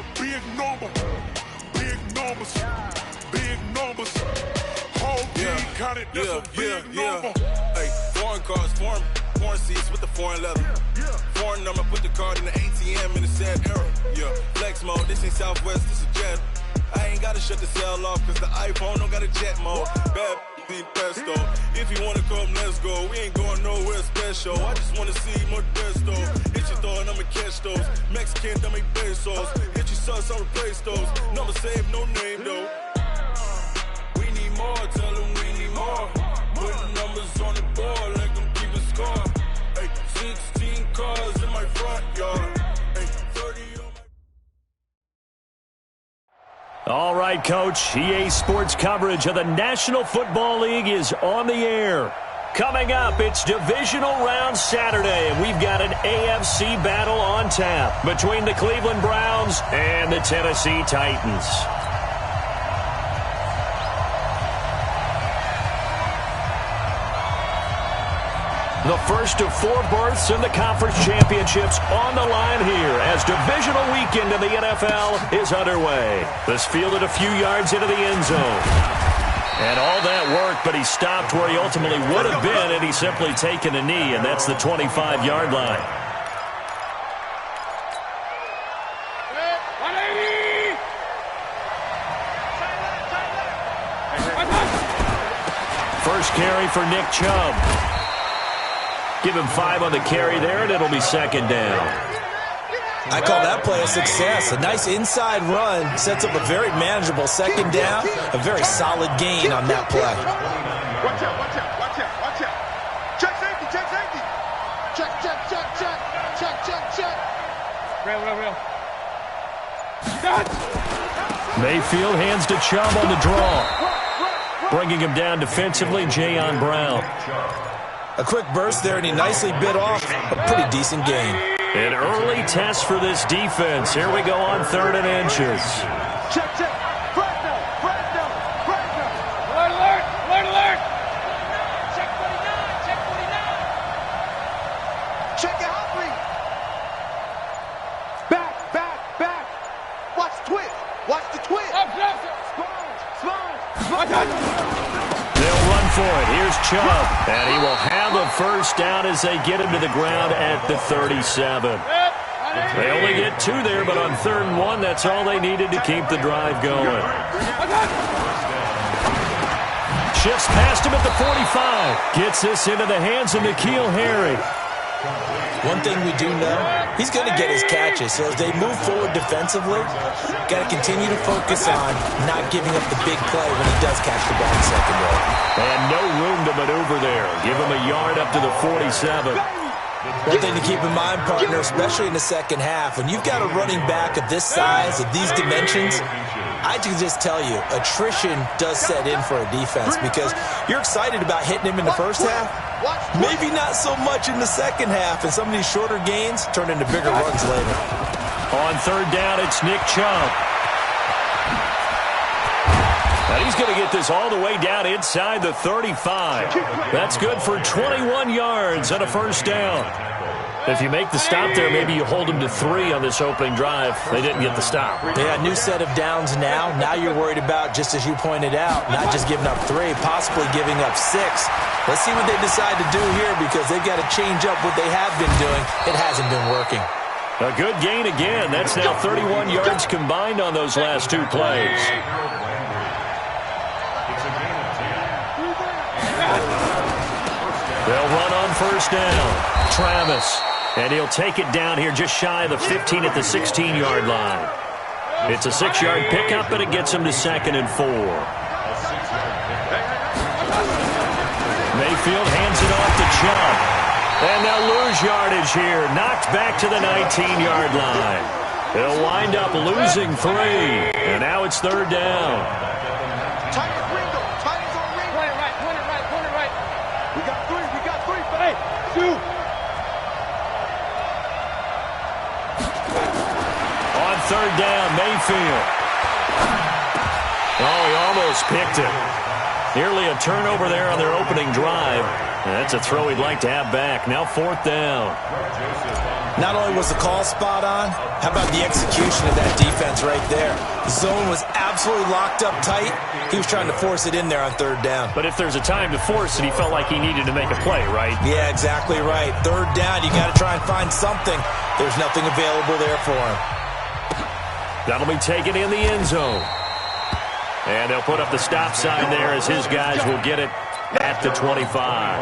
for big number. Big numbers. Big numbers. Whole team counted, that's a big number. Hey, foreign cars, foreign seats with the foreign leather. Foreign number, put the card in the ATM in the sad era. Yeah, flex mode, this ain't Southwest, this is Jet. I ain't gotta shut the cell off, cause the iPhone don't got a jet mode. Bad be pesto. If you wanna come, let's go. We ain't going nowhere special. I just wanna see more Modesto. Hit your throw and I'ma catch those. Mexican, dummy pesos. Hit your sauce, I'll replace those. Number save, no name though. We need more, tell them we need more. Putting numbers on the board, like them keep a score. Hey, 16 cars in my front yard. Hey, 30 on my... All right, Coach. EA Sports coverage of the National Football League is on the air. Coming up, it's Divisional Round Saturday, and we've got an AFC battle on tap between the Cleveland Browns and the Tennessee Titans. The first of 4 berths in the conference championships on the line here as divisional weekend in the NFL is underway. This fielded a few yards into the end zone. And all that work, but he stopped where he ultimately would have been had he simply taken a knee, and that's the 25-yard line. First carry for Nick Chubb. Give him 5 on the carry there, and it'll be second down. I call that play a success. A nice inside run sets up a very manageable second down, a very solid gain on that play. Watch out, watch out, watch out, watch out. Check safety, check safety. Check, check, check, check. Check, check, check. Real. Mayfield hands to Chubb on the draw. Bringing him down defensively, Jayon Brown. A quick burst there, and he nicely bit off a pretty decent gain. An early test for this defense. Here we go on 3rd and inches. Check, check. Brando. Alert. Check 49. Check it out, please. Back. Watch the twist. Watch the twist. Up. Slide. They'll run for it. Here's Chubb. And he will have a first down as they get him to the ground at the 37. They only get 2 there, but on 3rd and 1, that's all they needed to keep the drive going. Shifts past him at the 45. Gets this into the hands of N'Keal Harry. One thing we do know, he's going to get his catches. So as they move forward defensively, got to continue to focus on not giving up the big play when he does catch the ball in secondary. And no room to maneuver there. Give him a yard up to the 47. One thing to keep in mind, partner, especially in the second half, when you've got a running back of this size, of these dimensions, I can just tell you, attrition does set in for a defense because you're excited about hitting him in the first half. Maybe not so much in the second half, and some of these shorter gains turn into bigger runs later. On 3rd down, it's Nick Chubb. And he's going to get this all the way down inside the 35. That's good for 21 yards and a first down. If you make the stop there, maybe you hold them to 3 on this opening drive. They didn't get the stop. Yeah, new set of downs now. Now you're worried about, just as you pointed out, not just giving up 3, possibly giving up 6. Let's see what they decide to do here because they've got to change up what they have been doing. It hasn't been working. A good gain again. That's now 31 yards combined on those last 2 plays. They'll run on first down. Travis. And he'll take it down here just shy of the 15 at the 16-yard line. It's a 6-yard pickup, but it gets him to 2nd and 4. Mayfield hands it off to Chubb. And they'll lose yardage here. Knocked back to the 19-yard line. They'll wind up losing 3. And now it's 3rd down. Corner right. We got 3. Hey, 2. On 3rd down, Mayfield. Oh, he almost picked it. Nearly a turnover there on their opening drive. That's a throw he'd like to have back. Now 4th down. Not only was the call spot on, how about the execution of that defense right there? The zone was absolutely locked up tight. He was trying to force it in there on third down. But if there's a time to force it, he felt like he needed to make a play, right? Yeah, exactly right. Third down, you got to try and find something. There's nothing available there for him. That'll be taken in the end zone. And they'll put up the stop sign there as his guys will get it at the 25.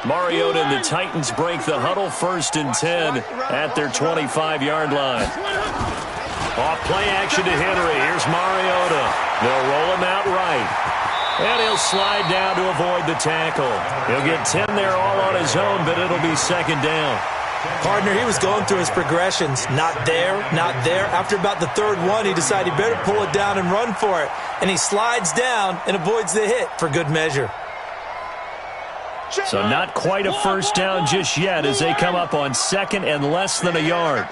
Mariota and the Titans break the huddle, 1st and 10 at their 25-yard line. Off play action to Henry. Here's Mariota. They'll roll him out right. And he'll slide down to avoid the tackle. He'll get 10 there all on his own, but it'll be 2nd down. Partner, he was going through his progressions. Not there, not there. After about the 3rd one, he decided he better pull it down and run for it. And he slides down and avoids the hit for good measure. So not quite a 1st down just yet as they come up on 2nd and less than a yard.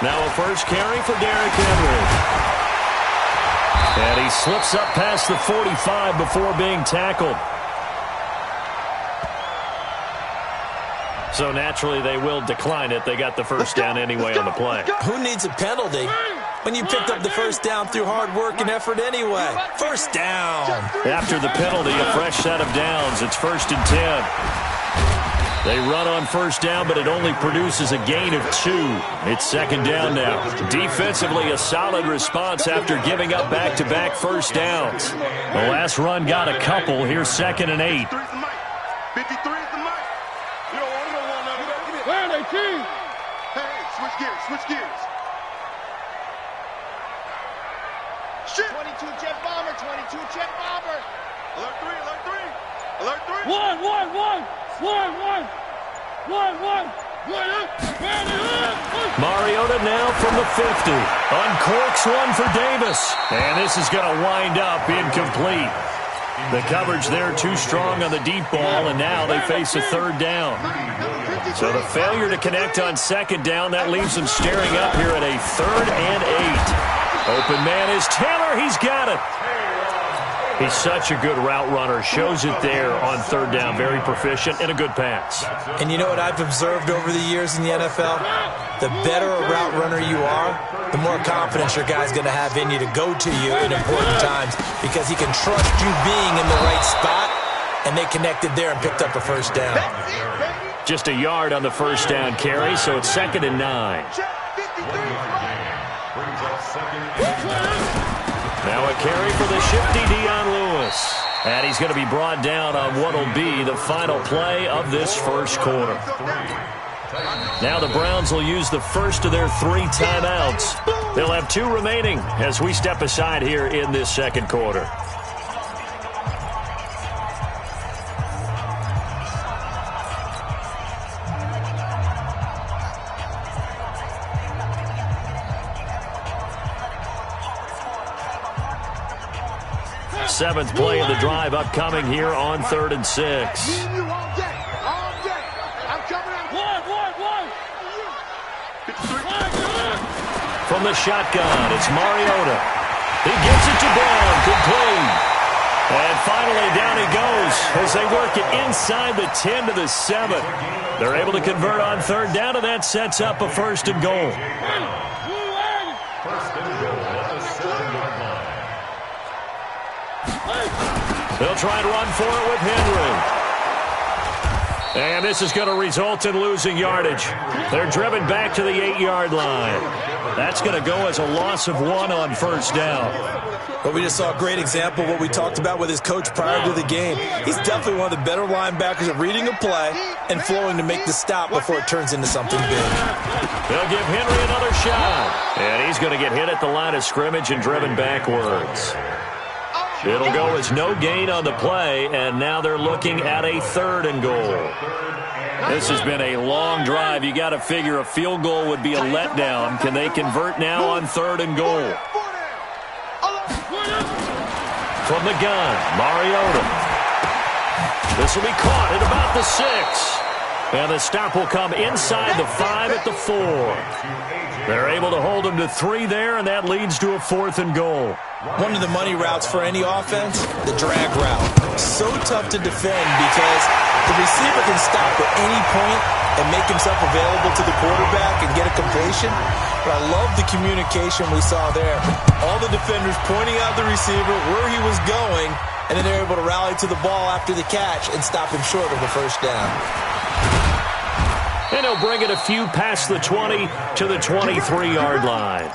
Now a first carry for Derrick Henry. And he slips up past the 45 before being tackled. So naturally they will decline it. They got the 1st down anyway on the play. Who needs a penalty when you picked up the 1st down through hard work and effort anyway? 1st down. After the penalty, a fresh set of downs. It's 1st and 10. They run on 1st down, but it only produces a gain of 2. It's 2nd down now. Defensively, a solid response after giving up back-to-back 1st downs. The last run got a couple. Here's 2nd and 8. 53 is the mic. You don't want it. Where are they, team? Hey, switch gears, switch gears. Shit. 22 jet bomber, 22 jet bomber. Alert 3, alert 3. Alert 3. One. Mariota now from the 50. Uncorks one for Davis. And this is going to wind up incomplete. The coverage there too strong on the deep ball, and now they face a 3rd down. So the failure to connect on 2nd down, that leaves them staring up here at a 3rd and 8. Open man is Taylor. He's got it. He's such a good route runner. Shows it there on 3rd down. Very proficient and a good pass. And you know what I've observed over the years in the NFL? The better a route runner you are, the more confidence your guy's going to have in you to go to you in important times because he can trust you being in the right spot, and they connected there and picked up a 1st down. Just a yard on the 1st down carry, so it's 2nd and 9. Now a carry for the shifty Dion Lewis. And he's going to be brought down on what will be the final play of this 1st quarter. Now the Browns will use the 1st of their 3 timeouts. They'll have 2 remaining as we step aside here in this 2nd quarter. Seventh play of the drive upcoming here on 3rd and 6. I'm coming out. One. From the shotgun, it's Mariota. He gives it to Brown, complete. And finally down he goes as they work it inside the 10 to the 7. They're able to convert on 3rd down, and that sets up a 1st and goal. They'll try and run for it with Henry. And this is going to result in losing yardage. They're driven back to the 8-yard line. That's going to go as a loss of 1 on 1st down. But we just saw a great example of what we talked about with his coach prior to the game. He's definitely one of the better linebackers at reading a play and flowing to make the stop before it turns into something big. They'll give Henry another shot. And he's going to get hit at the line of scrimmage and driven backwards. It'll go as no gain on the play, and now they're looking at a 3rd and goal. This has been a long drive. You got to figure a field goal would be a letdown. Can they convert now on 3rd and goal? From the gun, Mariota. This will be caught at about the 6. And the stop will come inside the 5 at the 4. They're able to hold them to 3 there, and that leads to a 4th and goal. One of the money routes for any offense, the drag route. So tough to defend because the receiver can stop at any point and make himself available to the quarterback and get a completion. But I love the communication we saw there. All the defenders pointing out the receiver, where he was going, and then they're able to rally to the ball after the catch and stop him short of the first down. And he'll bring it a few past the 20 to the 23-yard line.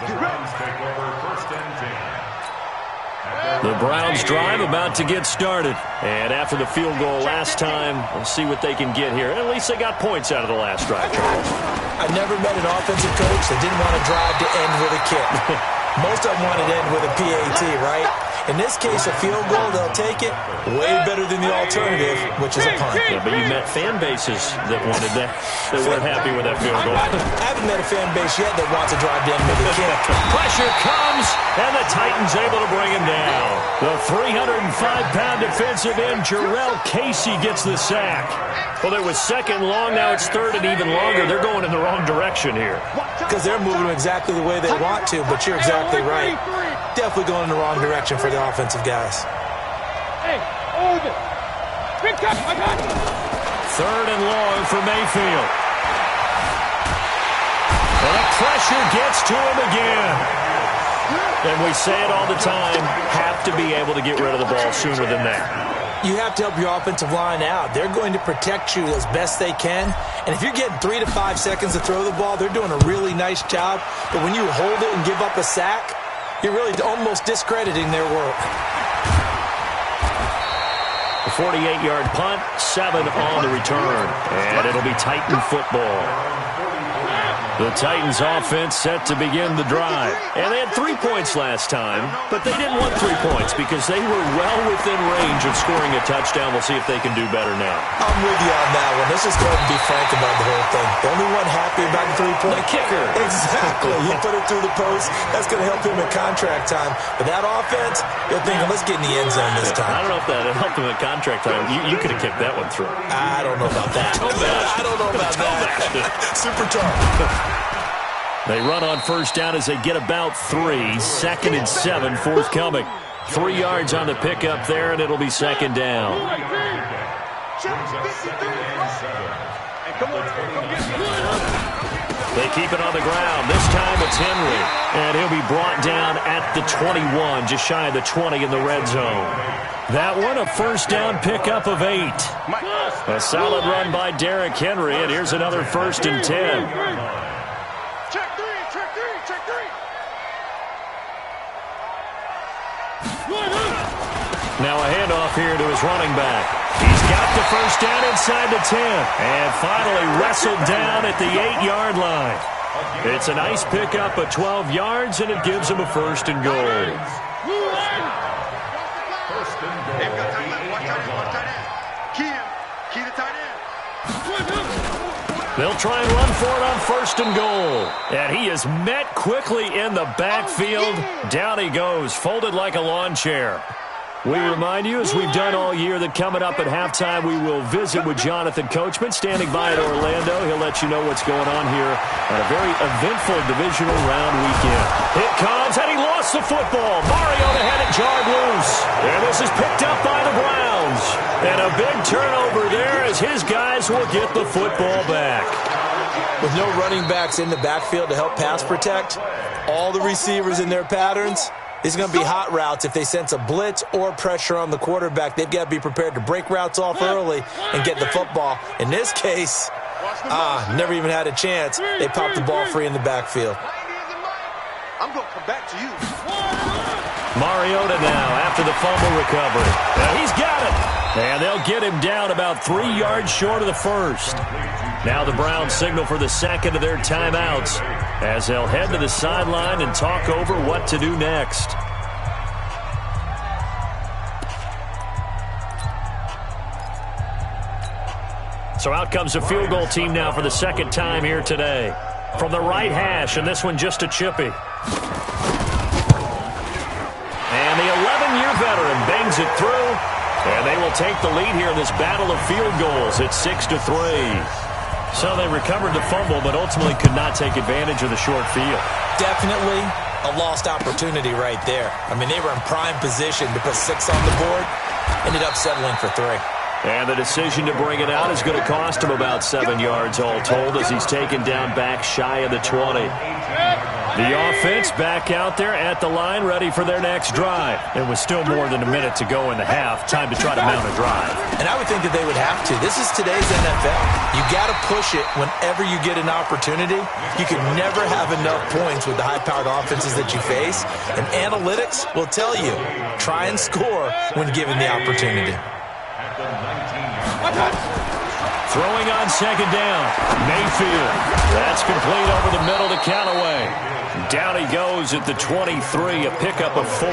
The Browns drive about to get started. And after the field goal last time, we'll see what they can get here. At least they got points out of the last drive, Charles. I never met an offensive coach that didn't want to drive to end with a kick. Most of them wanted to end with a PAT, right? In this case, a field goal, they'll take it. Way better than the alternative, which is a punt. Yeah, but you met fan bases that wanted that, that weren't happy with that field goal. I haven't met a fan base yet that wants to drive to end with a kick. Pressure comes, and the Titans able to bring him down. The 305-pound defensive end, Jarrell Casey, gets the sack. Well, it was second long, now it's third and even longer. They're going in the wrong direction here. Because they're moving exactly the way they want to, but you're exactly right. Definitely going in the wrong direction for the offensive guys. Hey, hold it. Pick up, I got it. Third and long for Mayfield. And the pressure gets to him again. And we say it all the time, have to be able to get rid of the ball sooner than that. You have to help your offensive line out. They're going to protect you as best they can. And if you're getting 3 to 5 seconds to throw the ball, they're doing a really nice job. But when you hold it and give up a sack, you're really almost discrediting their work. A 48-yard punt, 7 on the return. And it'll be Titan football. The Titans offense set to begin the drive. And they had 3 points last time, but they didn't want 3 points because they were well within range of scoring a touchdown. We'll see if they can do better now. I'm with you on that one. Let's just go ahead and be frank about the whole thing. The only one happy about the 3-point kicker. Exactly. You put it through the post. That's going to help him at contract time. But that offense, you're thinking, let's get in the end zone this time. I don't know if that helped him at contract time. You could have kicked that one through. I don't know about that. I don't know about that. Super tough. They run on first down as they get about 3. Second and 7 forthcoming. 3 yards on the pickup there, and it'll be second down. They keep it on the ground. This time it's Henry. And he'll be brought down at the 21, just shy of the 20 in the red zone. That one, a first down pickup of 8. A solid run by Derrick Henry, and here's another 1st and 10. Now a handoff here to his running back. He's got the first down inside the 10. And finally wrestled down at the 8-yard line. It's a nice pickup of 12 yards, and it gives him a 1st and goal. They'll try and run for it on 1st and goal. And he is met quickly in the backfield. Down he goes, folded like a lawn chair. We remind you, as we've done all year, that coming up at halftime, we will visit with Jonathan Coachman, standing by at Orlando. He'll let you know what's going on here on a very eventful divisional round weekend. It comes, and he lost the football. Mariota had it jarred loose. And this is picked up by the Browns. And a big turnover there as his guys will get the football back. With no running backs in the backfield to help pass protect, all the receivers in their patterns, these are going to be hot routes. If they sense a blitz or pressure on the quarterback, they've got to be prepared to break routes off early and get the football. In this case, never even had a chance. They popped the ball free in the backfield. I'm going to come back to you. Mariota now after the fumble recovery. Now he's got it. And they'll get him down about 3 yards short of the first. Now the Browns signal for the second of their timeouts as they'll head to the sideline and talk over what to do next. So out comes the field goal team now for the second time here today. From the right hash, and this one just a chippy. And the 11-year veteran bangs it through. And they will take the lead here in this battle of field goals. It's 6-3. So they recovered the fumble, but ultimately could not take advantage of the short field. Definitely a lost opportunity right there. I mean, they were in prime position to put 6 on the board. Ended up settling for 3. And the decision to bring it out is going to cost him about 7 yards all told as he's taken down back shy of the 20. The offense back out there at the line, ready for their next drive. It was still more than a minute to go in the half. Time to try to mount a drive. And I would think that they would have to. This is today's NFL. You got to push it whenever you get an opportunity. You can never have enough points with the high-powered offenses that you face. And analytics will tell you, try and score when given the opportunity. Throwing on second down. Mayfield. That's complete over the middle to Callaway. Down he goes at the 23, a pickup of 4.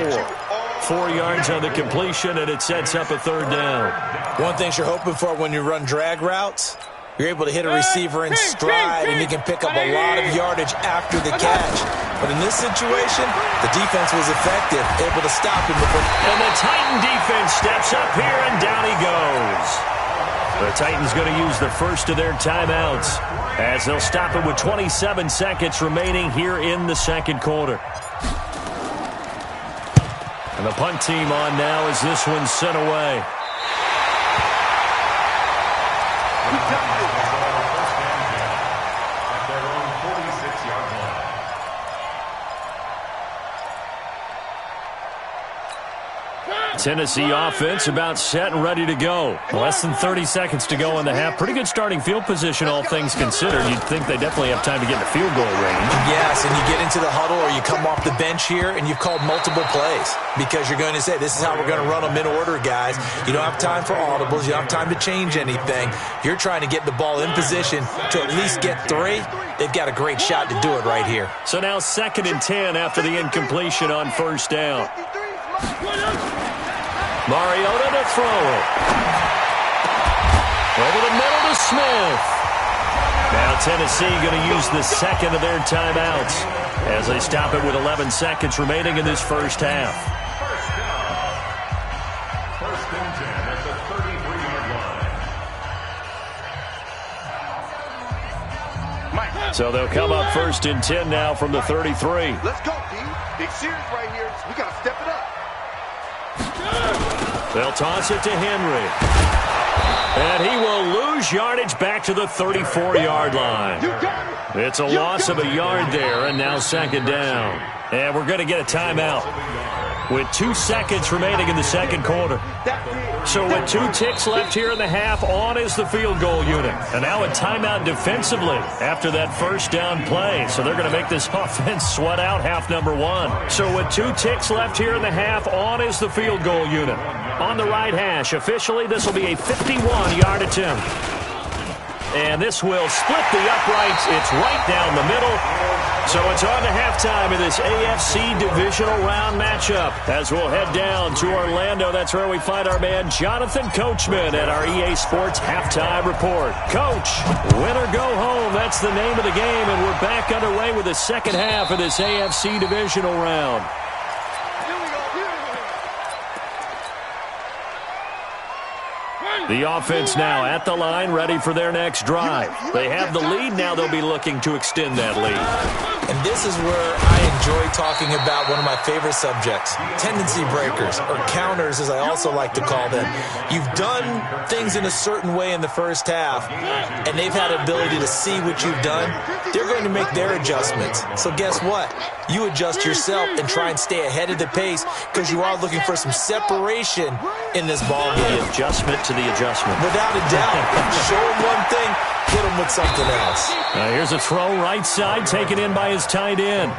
4 yards on the completion, and it sets up a 3rd down. One thing you're hoping for when you run drag routes, you're able to hit a receiver in stride, and you can pick up a lot of yardage after the catch. But in this situation, the defense was effective, able to stop him before. And the Titan defense steps up here, and down he goes. The Titans going to use the first of their timeouts as they'll stop it with 27 seconds remaining here in the second quarter. And the punt team on now as this one's sent away. Tennessee offense about set and ready to go. Less than 30 seconds to go in the half. Pretty good starting field position, all things considered. You'd think they definitely have time to get in the field goal range. Yes, and you get into the huddle or you come off the bench here and you've called multiple plays because you're going to say, this is how we're going to run them in order, guys. You don't have time for audibles. You don't have time to change anything. You're trying to get the ball in position to at least get 3. They've got a great shot to do it right here. So now 2nd and 10 after the incompletion on 1st down. Mariota to throw. Over the middle to Smith. Now Tennessee going to use the second of their timeouts as they stop it with 11 seconds remaining in this first half. First and 10 at the 33-yard line. So they'll come up 1st and 10 now from the 33. Let's go, D. Big series right here. We got to step it up. They'll toss it to Henry. And he will lose yardage back to the 34-yard line. It's a loss of a yard there, and now 2nd down. And we're going to get a timeout with 2 seconds remaining in the second quarter. So with 2 ticks left here in the half, on is the field goal unit. And now a timeout defensively after that 1st down play. So they're going to make this offense sweat out half number 1. So with 2 ticks left here in the half, on is the field goal unit. On the right hash, officially, this will be a 51-yard attempt. And this will split the uprights. It's right down the middle. So it's on to halftime of this AFC divisional round matchup as we'll head down to Orlando. That's where we find our man Jonathan Coachman at our EA Sports Halftime Report. Coach, win or go home, that's the name of the game, and we're back underway with the second half of this AFC divisional round. The offense now at the line, ready for their next drive. They have the lead. Now they'll be looking to extend that lead. And this is where I enjoy talking about one of my favorite subjects, tendency breakers, or counters as I also like to call them. You've done things in a certain way in the first half, and they've had ability to see what you've done. They're going to make their adjustments. So guess what? You adjust yourself and try and stay ahead of the pace because you are looking for some separation in this ball game. The adjustment to the adjustment. Without a doubt. Show him one thing, hit him with something else. Here's a throw right side, taken in by his tight end.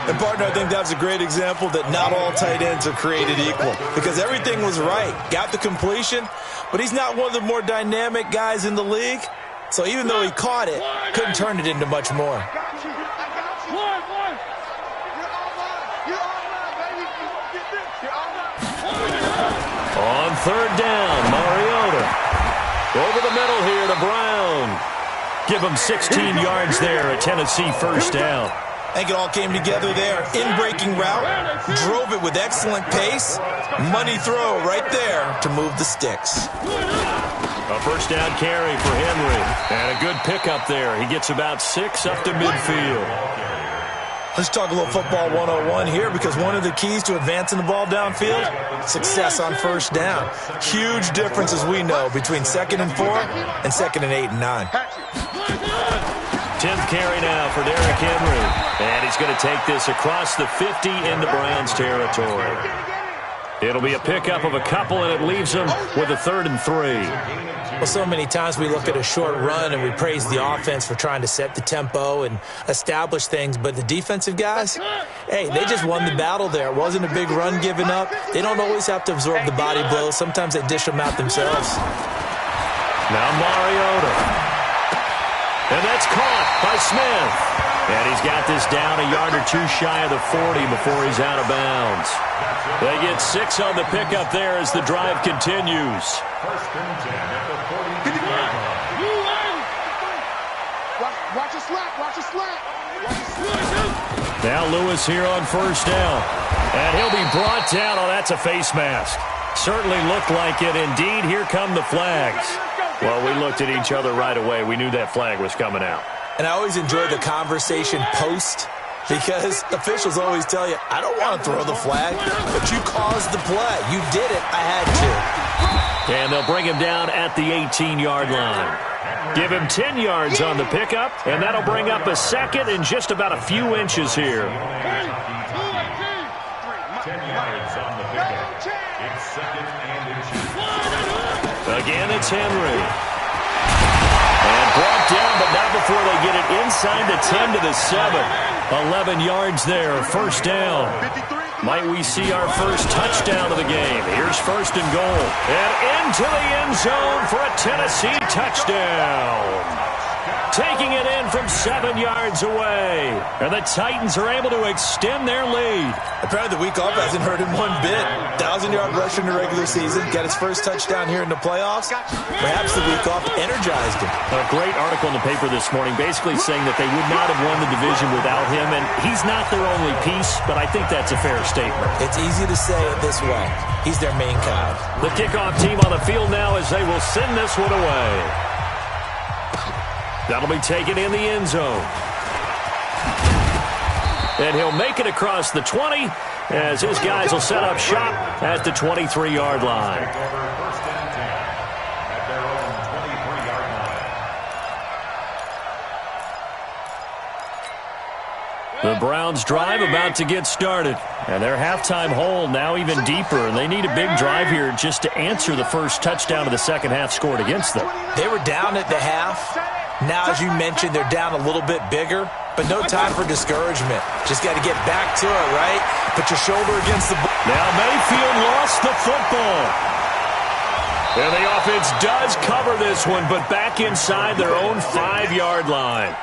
And, partner, I think that's a great example that not all tight ends are created equal because everything was right. Got the completion, but he's not one of the more dynamic guys in the league. So even though he caught it, couldn't turn it into much more. On 3rd down, Mariota. Over the middle here to Brown. Give him 16 yards there, a Tennessee 1st down. I think it all came together there. In-breaking route, drove it with excellent pace. Money throw right there to move the sticks. A first down carry for Henry. And a good pickup there. He gets about 6 up to midfield. Let's talk a little football 101 here, because one of the keys to advancing the ball downfield, success on first down. Huge difference, as we know, between 2nd and 4 and 2nd and 8 and 9. 10th carry now for Derrick Henry. And he's going to take this across the 50 into Browns territory. It'll be a pickup of a couple, and it leaves them with a 3rd and 3. Well, so many times we look at a short run and we praise the offense for trying to set the tempo and establish things, but the defensive guys, hey, they just won the battle there. It wasn't a big run given up. They don't always have to absorb the body blows. Sometimes they dish them out themselves. Now Mariota. And that's caught by Smith. And he's got this down a yard or 2 shy of the 40 before he's out of bounds. They get 6 on the pickup there as the drive continues. Watch a slap. Now Lewis here on first down. And he'll be brought down. Oh, that's a face mask. Certainly looked like it. Indeed, here come the flags. Well, we looked at each other right away. We knew that flag was coming out. And I always enjoy the conversation post, because officials always tell you, I don't want to throw the flag, but you caused the play. You did it. I had to. And they'll bring him down at the 18-yard line. Give him 10 yards on the pickup, and that'll bring up a 2nd and just about a few inches here. 10 yards on the pickup. It's 2nd and inches. Again, it's Henry. And brought down, but not before they get it inside the 10 to the 7. 11 yards there, first down. Might we see our first touchdown of the game? Here's 1st and goal. And into the end zone for a Tennessee touchdown. Taking it in from 7 yards away. And the Titans are able to extend their lead. Apparently the week off hasn't hurt him one bit. 1,000-yard rush in the regular season. Got his first touchdown here in the playoffs. Perhaps the week off energized him. A great article in the paper this morning basically saying that they would not have won the division without him. And he's not their only piece, but I think that's a fair statement. It's easy to say it this way. He's their main guy. The kickoff team on the field now as they will send this one away. That'll be taken in the end zone. And he'll make it across the 20 as his guys will set up shop at the 23-yard line. First and 10 at their own 23-yard line. The Browns drive about to get started. And their halftime hole now even deeper. And they need a big drive here just to answer the first touchdown of the second half scored against them. They were down at the half. Now, as you mentioned, they're down a little bit bigger, but no time for discouragement. Just got to get back to it, right? Put your shoulder against the ball. Now Mayfield lost the football. And the offense does cover this one, but back inside their own 5-yard line.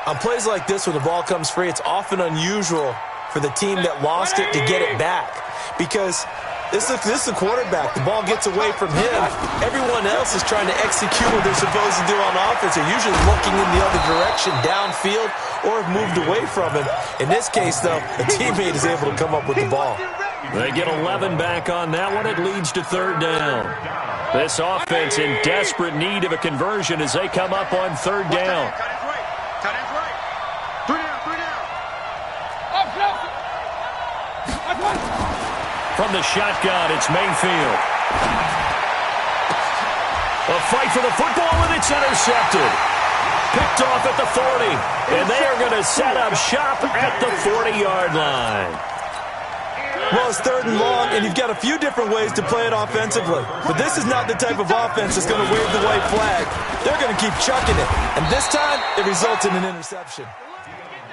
On plays like this, when the ball comes free, it's often unusual for the team that lost it to get it back, because this is the quarterback. The ball gets away from him. Everyone else is trying to execute what they're supposed to do on offense. They're usually looking in the other direction, downfield, or have moved away from him. In this case, though, a teammate is able to come up with the ball. They get 11 back on that one. It leads to 3rd down. This offense in desperate need of a conversion as they come up on 3rd down. Tight end's right. 3 down. From the shotgun, it's Mayfield. A fight for the football, and it's intercepted. Picked off at the 40, and they are going to set up shop at the 40-yard line. Well, it's 3rd and long, and you've got a few different ways to play it offensively. But this is not the type of offense that's going to wave the white flag. They're going to keep chucking it. And this time, it results in an interception.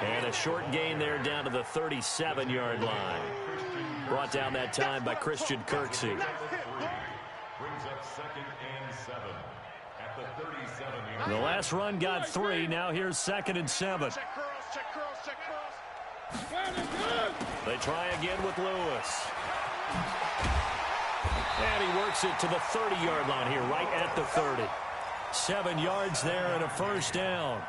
And a short gain there down to the 37-yard line. Brought down that time by Christian Kirksey. Brings up 2nd and 7 at the 37-yard line. The last run got 3. Now here's 2nd and 7. Check curls. They try again with Lewis. And he works it to the 30-yard line here, right at the 30. 7 yards there and a first down.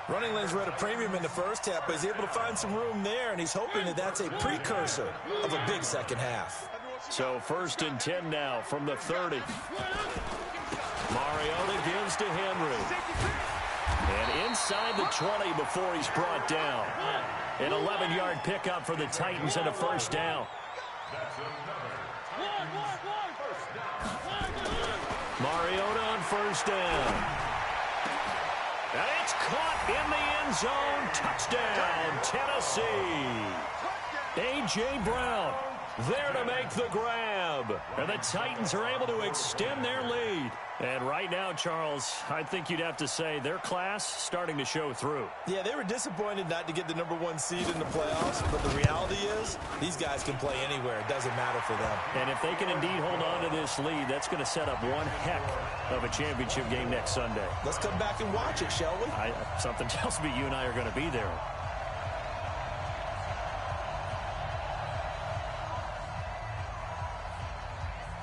Running lanes were at a premium in the first half, but he's able to find some room there, and he's hoping that that's a precursor of a big second half. So 1st and 10 now from the 30. Mariota gives to Henry. And inside the 20 before he's brought down. An 11-yard pickup for the Titans and a first down. Mariota on first down. And it's caught in the end zone. Touchdown, Tennessee. A.J. Brown there to make the grab. And the Titans are able to extend their lead. And right now, Charles, I think you'd have to say their class starting to show through. Yeah, they were disappointed not to get the #1 seed in the playoffs, but the reality is these guys can play anywhere. It doesn't matter for them. And if they can indeed hold on to this lead, that's going to set up one heck of a championship game next Sunday. Let's come back and watch it, shall we? Something tells me you and I are going to be there.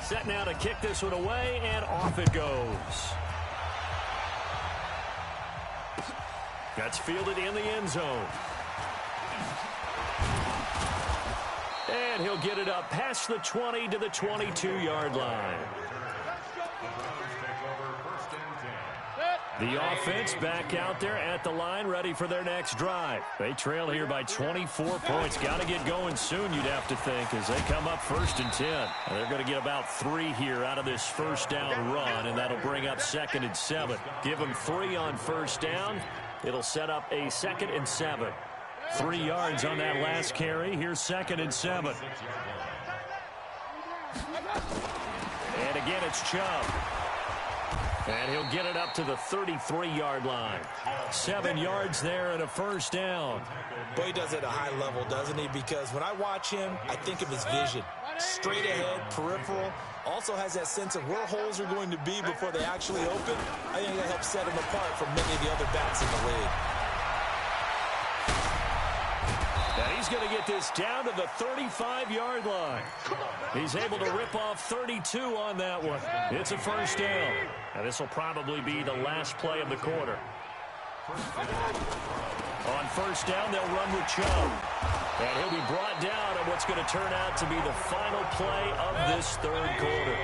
Set now to kick this one away, and off it goes. That's fielded in the end zone. And he'll get it up past the 20 to the 22-yard line. The offense back out there at the line, ready for their next drive. They trail here by 24 points. Got to get going soon, you'd have to think, as they come up 1st and 10. And they're going to get about 3 here out of this first down run, and that'll bring up 2nd and 7. Give them 3 on first down. It'll set up a 2nd and 7. 3 yards on that last carry. Here's 2nd and 7. And again, it's Chubb. And he'll get it up to the 33-yard line. 7 yards there and a first down. Boy, he does it at a high level, doesn't he? Because when I watch him, I think of his vision. Straight ahead, peripheral. Also has that sense of where holes are going to be before they actually open. I think that helps set him apart from many of the other backs in the league. And he's going to get this down to the 35-yard line. He's able to rip off 32 on that one. It's a first down. And this will probably be the last play of the quarter. On first down, they'll run with Chubb. And he'll be brought down on what's going to turn out to be the final play of this third quarter.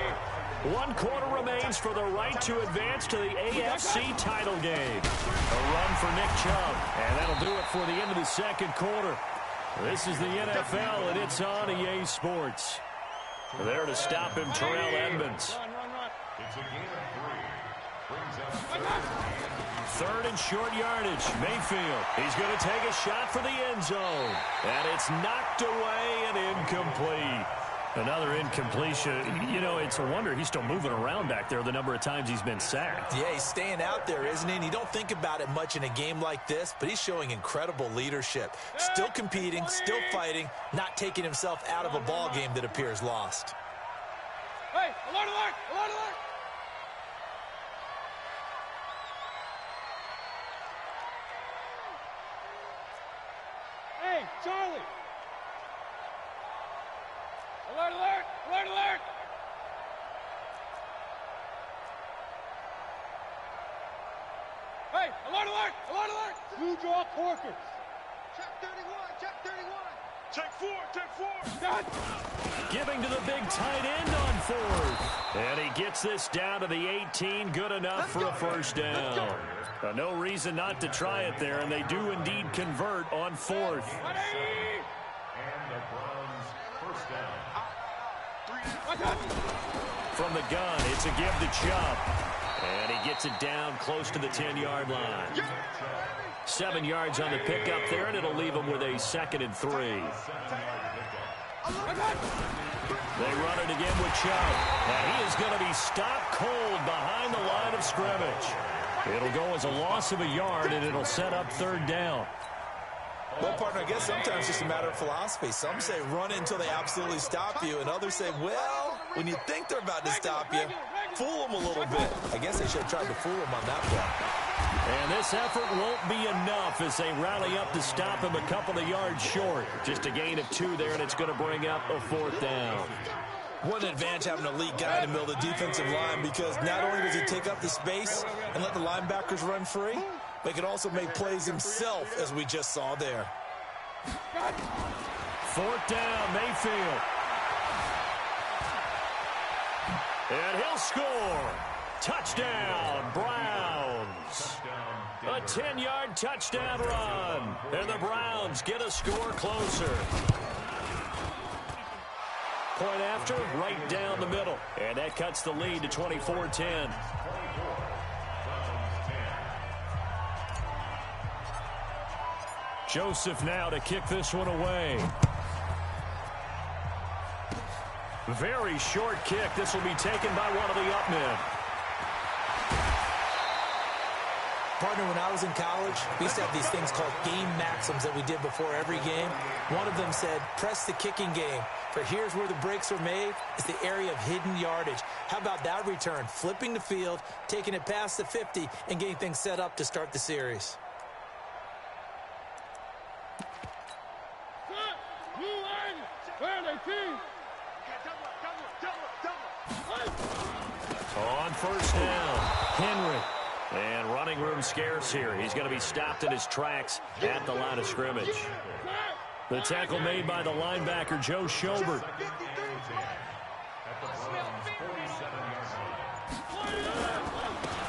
1 quarter remains for the right to advance to the AFC title game. A run for Nick Chubb. And that'll do it for the end of the second quarter. This is the NFL, and it's on EA Sports. There to stop him, Terrell Edmonds. Third and short yardage. Mayfield. He's going to take a shot for the end zone. And it's knocked away and incomplete. Another incompletion. You know, it's a wonder he's still moving around back there the number of times he's been sacked. Yeah, he's staying out there, isn't he? And you don't think about it much in a game like this, but he's showing incredible leadership. Still competing, still fighting, not taking himself out of a ball game that appears lost. Hey, alert, alert, alert, alert! Hey, Charlie! Alert, alert, alert, alert! Hey, alert, alert, alert, alert! New draw Corkers. Check 31, check 31. Check 4, check 4. Done. Giving to the big tight end on 4th. And he gets this down to the 18. Good enough for a first down. No reason not to try it there, and they do indeed convert on 4th. Ready? And the Browns first down. From the gun, it's a give to Chubb. And he gets it down close to the 10-yard line. 7 yards on the pickup there, and it'll leave him with a 2nd and 3. They run it again with Chubb. And he is going to be stopped cold behind the line of scrimmage. It'll go as a loss of a yard, and it'll set up 3rd down. Well, partner, I guess sometimes it's just a matter of philosophy. Some say run until they absolutely stop you, and others say, well, when you think they're about to stop you, fool them a little bit. I guess they should have tried to fool them on that play. And this effort won't be enough as they rally up to stop him a couple of yards short. Just a gain of 2 there, and it's going to bring up a 4th down. What an advantage having an elite guy in the middle of the defensive line, because not only does he take up the space and let the linebackers run free, but he can also make plays himself, as we just saw there. 4th down, Mayfield. And he'll score. Touchdown, Browns. A 10-yard touchdown run. And the Browns get a score closer. Point after, right down the middle. And that cuts the lead to 24-10. Joseph now to kick this one away. Very short kick. This will be taken by one of the up men. Partner, when I was in college, we used to have these things called game maxims that we did before every game. One of them said, press the kicking game. For here's where the breaks are made. It's the area of hidden yardage. How about that return? Flipping the field, taking it past the 50, and getting things set up to start the series. On first down, Henry. And running room scarce here. He's going to be stopped in his tracks at the line of scrimmage. The tackle made by the linebacker, Joe Schobert.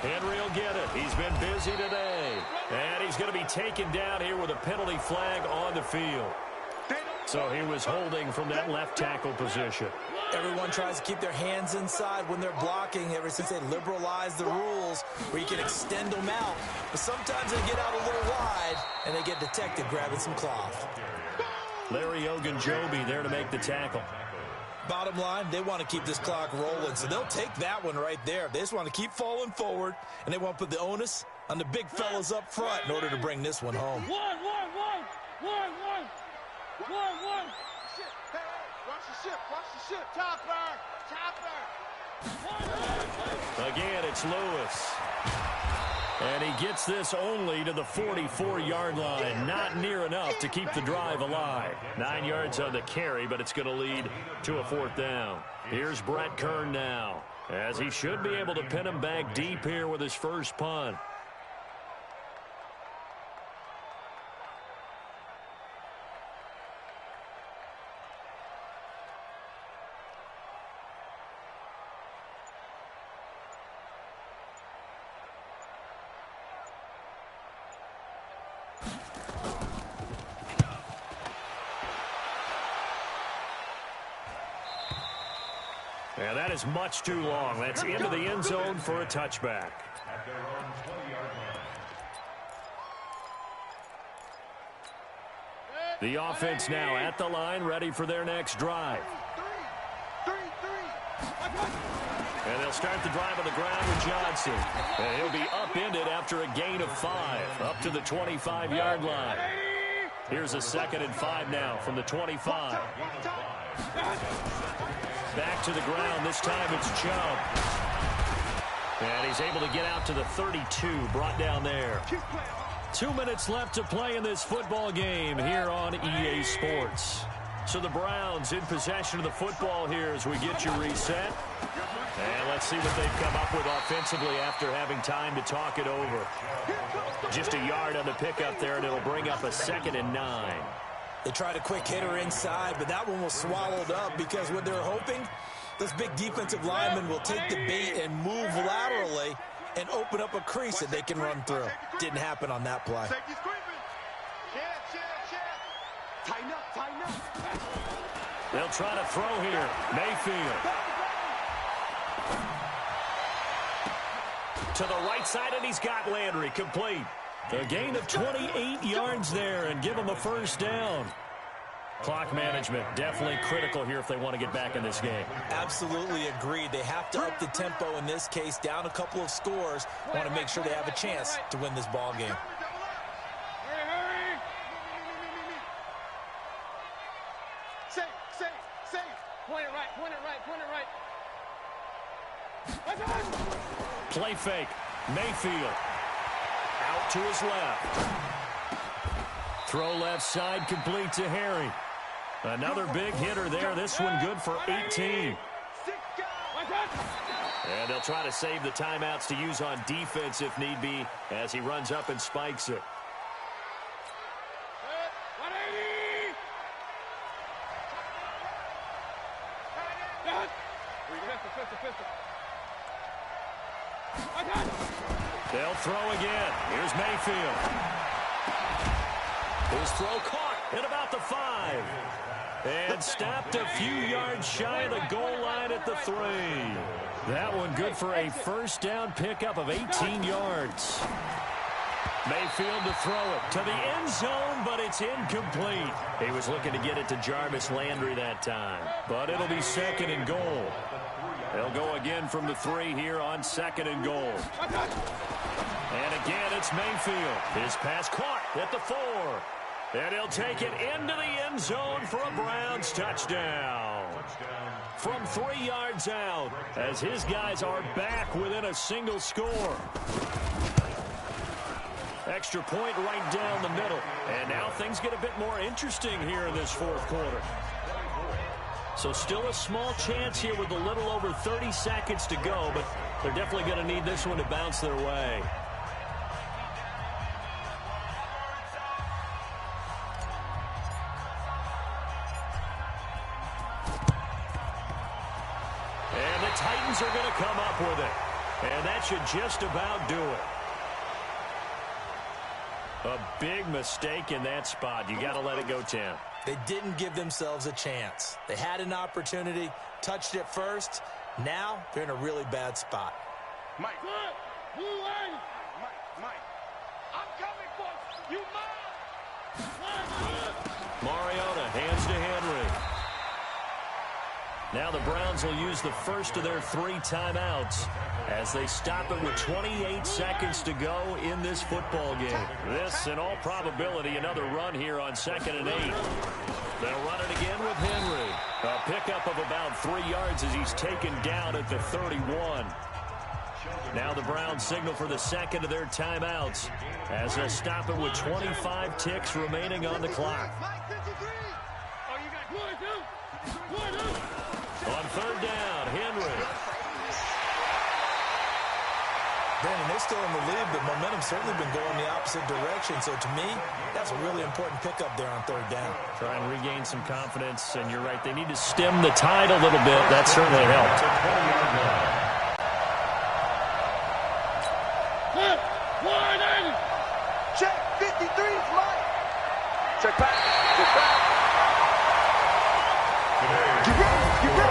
Henry will get it. He's been busy today. And he's going to be taken down here with a penalty flag on the field. So he was holding from that left tackle position. Everyone tries to keep their hands inside when they're blocking ever since they liberalized the rules where you can extend them out. But sometimes they get out a little wide, and they get detected grabbing some cloth. Larry Ogunjobi there to make the tackle. Bottom line, they want to keep this clock rolling, so they'll take that one right there. They just want to keep falling forward, and they want to put the onus on the big fellas up front in order to bring this one home. One. Watch the ship. Chopper. Again, it's Lewis. And he gets this only to the 44-yard line. Not near enough to keep the drive alive. 9 yards on the carry, but it's going to lead to a fourth down. Here's Brett Kern now, as he should be able to pin him back deep here with his first punt. And that is much too long. That's into the end zone for a touchback. The offense now at the line, ready for their next drive. And they'll start the drive on the ground with Johnson. And he'll be upended after a gain of 5, up to the 25-yard line. Here's a 2nd and 5 now from the 25. Back to the ground. This time it's Chubb. And he's able to get out to the 32, brought down there. 2 minutes left to play in this football game here on EA Sports. So the Browns in possession of the football here as we get you reset. And let's see what they've come up with offensively after having time to talk it over. Just a yard on the pickup there, and it'll bring up a 2nd and 9. They tried a quick hitter inside, but that one was swallowed up because what they're hoping, those big defensive linemen will take the bait and move laterally and open up a crease that they can run through. Didn't happen on that play. Tighten up. They'll try to throw here. Mayfield. To the right side, and he's got Landry complete. A gain of 28 yards there and give them a first down. Clock management definitely critical here if they want to get back in this game. Absolutely agreed. They have to up the tempo in this case, down a couple of scores. Want to make sure they have a chance to win this ball game. Hurry. Safe. Point it right. Play fake. Mayfield. Out to his left. Throw left side complete to Harry. Another big hitter there. This one good for 18. And they'll try to save the timeouts to use on defense if need be as he runs up and spikes it. throw again. Here's Mayfield. His throw caught at about the 5. And stopped a few yards shy of the goal line at the 3. That one good for a first down pickup of 18 yards. Mayfield to throw it to the end zone, but it's incomplete. He was looking to get it to Jarvis Landry that time, but it'll be 2nd and goal. They'll go again from the 3 here on 2nd and goal. And again, it's Mayfield. His pass caught at the 4. And he'll take it into the end zone for a Browns touchdown. From 3 yards out, as his guys are back within a single score. Extra point right down the middle. And now things get a bit more interesting here in this 4th quarter. So still a small chance here with a little over 30 seconds to go, but they're definitely going to need this one to bounce their way. And the Titans are going to come up with it. And that should just about do it. A big mistake in that spot. You got to let it go, Tim. They didn't give themselves a chance. They had an opportunity, touched it first. Now they're in a really bad spot. Mike. Blue line. Mike. I'm coming for you, Mike. Mariota hands to Henry. Now the Browns will use the first of their 3 timeouts as they stop it with 28 seconds to go in this football game. This, in all probability, another run here on 2nd and 8. They'll run it again with Henry. A pickup of about 3 yards as he's taken down at the 31. Now the Browns signal for the 2nd of their timeouts as they'll stop it with 25 ticks remaining on the clock. On 3rd down, Henry. Brandon, they're still in the lead, but momentum's certainly been going the opposite direction. So to me, that's a really important pickup there on 3rd down. Try and regain some confidence, and you're right. They need to stem the tide a little bit. That certainly helped. Check 53's Mike. Check back.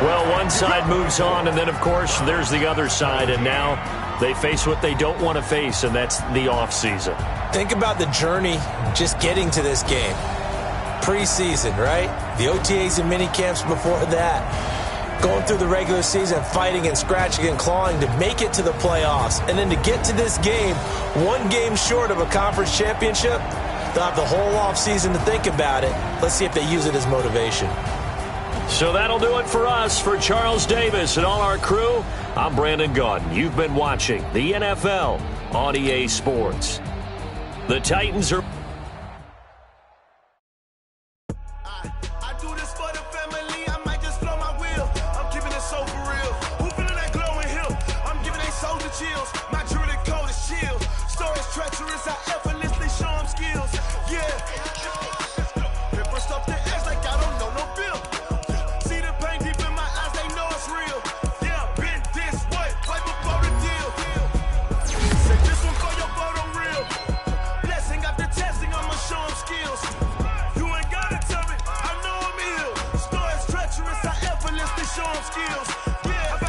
Well, one side moves on, and then, of course, there's the other side, and now they face what they don't want to face, and that's the offseason. Think about the journey just getting to this game. Preseason, right? The OTAs and mini camps before that. Going through the regular season, fighting and scratching and clawing to make it to the playoffs. And then to get to this game, 1 game short of a conference championship, they'll have the whole offseason to think about it. Let's see if they use it as motivation. So that'll do it for us. For Charles Davis and all our crew, I'm Brandon Gaudin. You've been watching the NFL on EA Sports. The Titans are... I do this for the family. I might just blow my wheel. I'm keeping it so for real. Who feeling that glowing hill? I'm giving they soldier chills. My jewelry code is chill. Stories treacherous. I effortlessly show them skills. Yeah. Paper stuff the edge like I don't know no bill. See the pain deep in my eyes, they know it's real. Yeah, been this way, right before the deal. Say this one for your photo reel. Blessing after testing, I'ma show them skills. You ain't gotta tell me, I know I'm ill. Stories treacherous, I effortlessly show them skills. Yeah,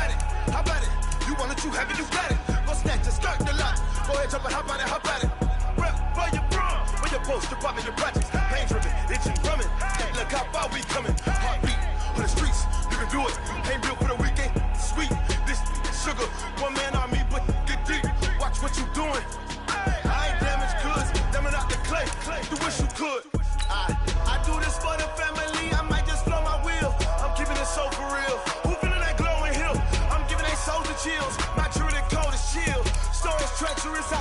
how about it? You want it, you have it, you got it. Go snatch it, start the lot. Go ahead, jump it, hop on it, hop at it. Rep for your bro, for your post, your poppin', your projects. Pain driven, itching, drumming. Look how far we coming. Heartbeat on the streets, you can do it. Ain't built for the weekend. Sweet, this sugar, 1 man army, but get deep. Watch what you doing. I ain't damaged goods, damn it out the clay. You wish you could. I do this for the family. I might just blow my wheel. I'm keeping it so for real. Who feeling that glowing hill? I'm giving they soldier chills. My jewelry code is chill. Stories treacherous. I